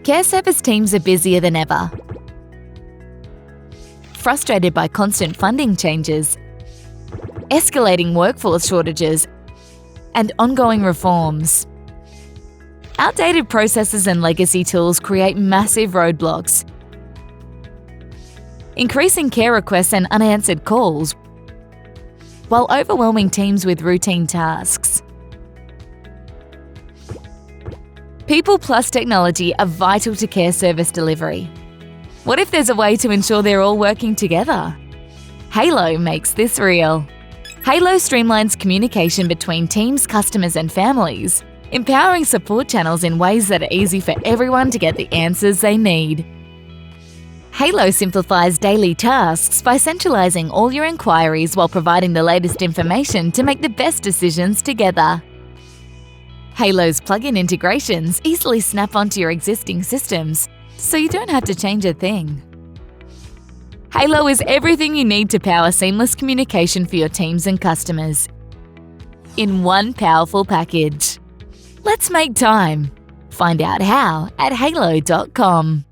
Care service teams are busier than ever. Frustrated by constant funding changes, escalating workforce shortages, and ongoing reforms. Outdated processes and legacy tools create massive roadblocks, increasing care requests and unanswered calls, while overwhelming teams with routine tasks. People plus technology are vital to care service delivery. What if there's a way to ensure they're all working together? Hayylo makes this real. Hayylo streamlines communication between teams, customers, and families, empowering support channels in ways that are easy for everyone to get the answers they need. Hayylo simplifies daily tasks by centralizing all your inquiries while providing the latest information to make the best decisions together. Hayylo's plug-in integrations easily snap onto your existing systems, so you don't have to change a thing. Hayylo is everything you need to power seamless communication for your teams and customers in one powerful package. Let's make time. Find out how at hayylo.com.